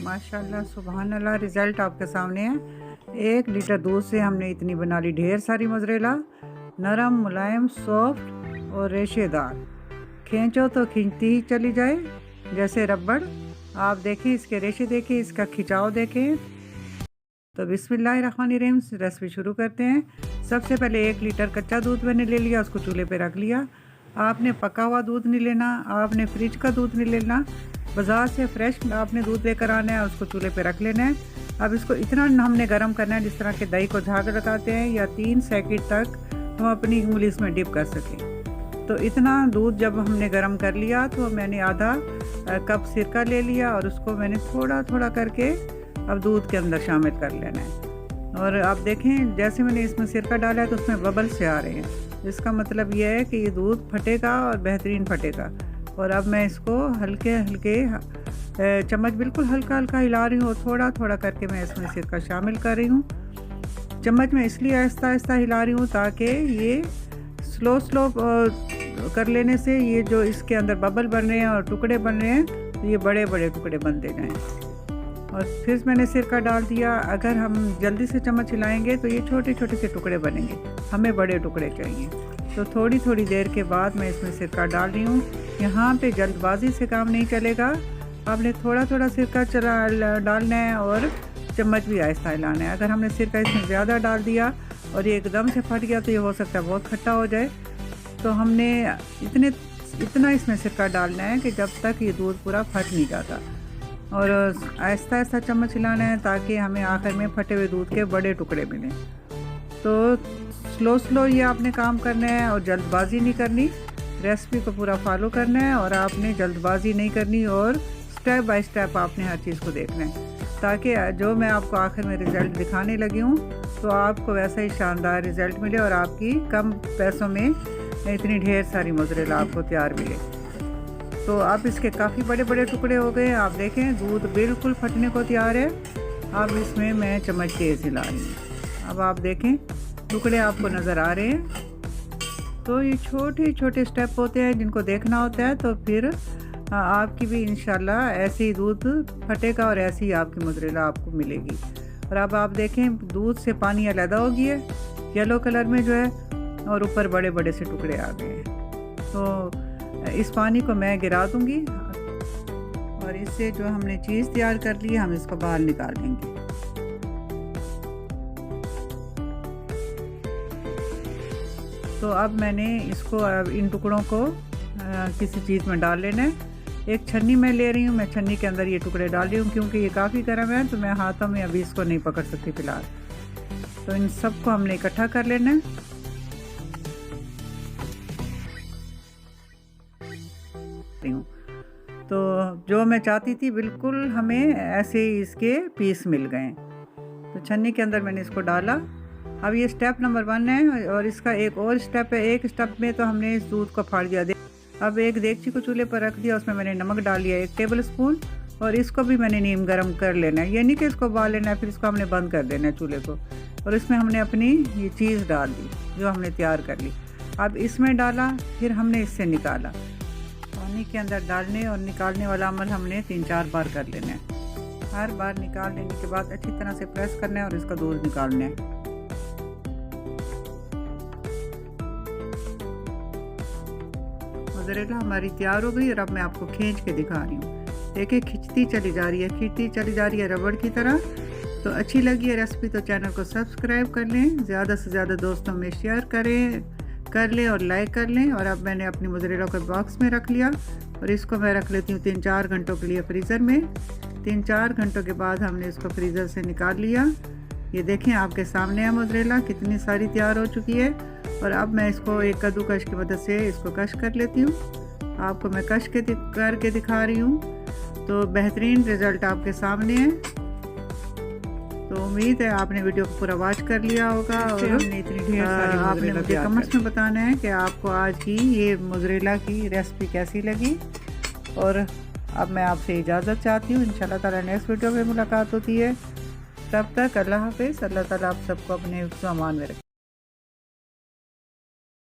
माशाल्लाह सुभान अल्लाह, रिज़ल्ट आपके सामने है। 1 लीटर दूध से हमने इतनी बना ली ढेर सारी मोज़रेला, नरम, मुलायम, सॉफ्ट और रेशेदार। खींचो तो खींचती ही चली जाए जैसे रबड़। आप देखें, इसके रेशे देखें, इसका खिंचाव देखें। तो बिस्मिल्लाहिर्रहमानिर्रहीम, रेसिपी शुरू करते हैं। सबसे पहले 1 लीटर कच्चा दूध मैंने ले लिया, उसको चूल्हे पे रख लिया। आपने पका हुआ दूध नहीं लेना, आपने फ्रिज का दूध नहीं लेना, बाज़ार से फ्रेश आपने दूध लेकर आना है, उसको चूल्हे पे रख लेना है। अब इसको इतना हमने गर्म करना है जिस तरह के दही को झाग लगाते हैं, या 3 सेकंड तक हम अपनी उंगली इसमें डिप कर सकें। तो इतना दूध जब हमने गर्म कर लिया तो मैंने आधा कप सिरका ले लिया और उसको मैंने थोड़ा थोड़ा करके अब दूध के अंदर शामिल कर लेना है। और आप देखें, जैसे मैंने इसमें सिरका डाला है तो उसमें बबल से आ रहे हैं। इसका मतलब यह है कि ये दूध फटेगा और बेहतरीन फटेगा। और अब मैं इसको हल्के हल्के चम्मच बिल्कुल हल्का हल्का हिला रही हूँ, थोड़ा थोड़ा करके मैं इसमें सिरका शामिल कर रही हूँ। चम्मच में इसलिए आहिस्ता आहिस्ता हिला रही हूँ ताकि ये स्लो कर लेने से ये जो इसके अंदर बबल बन रहे हैं और टुकड़े बन रहे हैं, तो ये बड़े बड़े टुकड़े बनते जाएँ। और फिर मैंने सिरका डाल दिया। अगर हम जल्दी से चम्मच हिलाएंगे तो ये छोटे छोटे से टुकड़े बनेंगे, हमें बड़े टुकड़े चाहिए। तो थोड़ी थोड़ी देर के बाद मैं इसमें सिरका डाल रही हूँ। यहाँ पे जल्दबाजी से काम नहीं चलेगा, आपने थोड़ा थोड़ा सिरका डालना है और चम्मच भी आहिस्ता हिलाना है। अगर हमने सिरका इसमें ज़्यादा डाल दिया और ये एकदम से फट गया तो ये हो सकता है बहुत खट्टा हो जाए। तो हमने इतना इसमें सिरका डालना है कि जब तक ये दूध पूरा फट नहीं जाता, और आहिस्ता आहिस्ता चम्मच हिलाना है ताकि हमें आखिर में फटे हुए दूध के बड़े टुकड़े मिलें। तो स्लो ये आपने काम करना है और जल्दबाजी नहीं करनी। रेसिपी को पूरा फॉलो करना है और आपने जल्दबाजी नहीं करनी, और स्टेप बाय स्टेप आपने हर चीज़ को देखना है ताकि जो मैं आपको आखिर में रिज़ल्ट दिखाने लगी हूँ तो आपको वैसा ही शानदार रिज़ल्ट मिले और आपकी कम पैसों में इतनी ढेर सारी मोज़रेला आपको तैयार मिले। तो अब इसके काफ़ी बड़े बड़े टुकड़े हो गए। आप देखें, दूध बिल्कुल फटने को तैयार है। अब इसमें मैं चम्मच तेज़ हिला रही हूँ। अब आप देखें, टुकड़े आपको नज़र आ रहे हैं। तो ये छोटे छोटे स्टेप होते हैं जिनको देखना होता है, तो फिर आपकी भी इंशाल्लाह ऐसे ही दूध फटेगा और ऐसी ही आपकी मोज़रेला आपको मिलेगी। और अब आप देखें, दूध से पानी अलग हो गया है येलो कलर में जो है, और ऊपर बड़े बड़े से टुकड़े आ गए हैं। तो इस पानी को मैं गिरा दूंगी और इससे जो हमने चीज़ तैयार कर ली है हम इसको बाहर निकाल लेंगे। तो अब मैंने इसको इन टुकड़ों को किसी चीज़ में डाल लेना है। एक छन्नी मैं ले रही हूँ, मैं छन्नी के अंदर ये टुकड़े डाल रही हूँ क्योंकि ये काफ़ी गर्म है, तो मैं हाथों में अभी इसको नहीं पकड़ सकती फ़िलहाल। तो इन सब को हमने इकट्ठा कर लेना है। तो जो मैं चाहती थी बिल्कुल हमें ऐसे ही इसके पीस मिल गए। तो छन्नी के अंदर मैंने इसको डाला। अब ये स्टेप नंबर 1 है और इसका एक और स्टेप है। एक स्टेप में तो हमने इस दूध को फाड़ दिया। अब एक देगची को चूल्हे पर रख दिया, उसमें मैंने नमक डाल लिया 1 टेबल स्पून, और इसको भी मैंने नीम गर्म कर लेना है। ये नहीं कि इसको उबाल लेना है फिर इसको हमने बंद कर देना है चूल्हे को। और इसमें हमने अपनी ये चीज़ डाल दी जो हमने तैयार कर ली। अब इसमें डाला, फिर हमने इससे निकाला। पानी के अंदर डालने और निकालने वाला अमल हमने 3-4 बार कर लेना है। हर बार निकाल लेने के बाद अच्छी तरह से प्रेस करना है और इसका दूध निकालना है। मोज़रेला हमारी तैयार हो गई और अब मैं आपको खींच के दिखा रही हूँ। देखिए, खिंचती चली जा रही है, खींचती चली जा रही है रबड़ की तरह। तो अच्छी लगी है रेसिपी तो चैनल को सब्सक्राइब कर लें, ज़्यादा से ज़्यादा दोस्तों में शेयर कर लें और लाइक कर लें। और अब मैंने अपनी मोज़रेला को बॉक्स में रख लिया और इसको मैं रख लेती हूँ 3-4 घंटों के लिए फ्रीज़र में। 3-4 घंटों के बाद हमने इसको फ्रीज़र से निकाल लिया। ये देखें, आपके सामने है मोज़रेला कितनी सारी तैयार हो चुकी है। और अब मैं इसको एक कद्दूकश की मदद से इसको कश कर लेती हूँ। आपको मैं कश करके दिखा रही हूँ। तो बेहतरीन रिज़ल्ट आपके सामने है। तो उम्मीद है आपने वीडियो को पूरा वॉच कर लिया होगा और हमने इतनी ढेर सारी आपने मुझे कमेंट्स में बताना है कि आपको आज की ये मोज़रेला की रेसिपी कैसी लगी। और अब मैं आपसे इजाज़त चाहती हूँ। इंशाल्लाह ताला नेक्स्ट वीडियो में मुलाकात होती है। तब तक अल्लाह हाफ़िज़। अल्लाह ताला आप सबको अपने हिफ्ज़-ओ-अमान में रखे।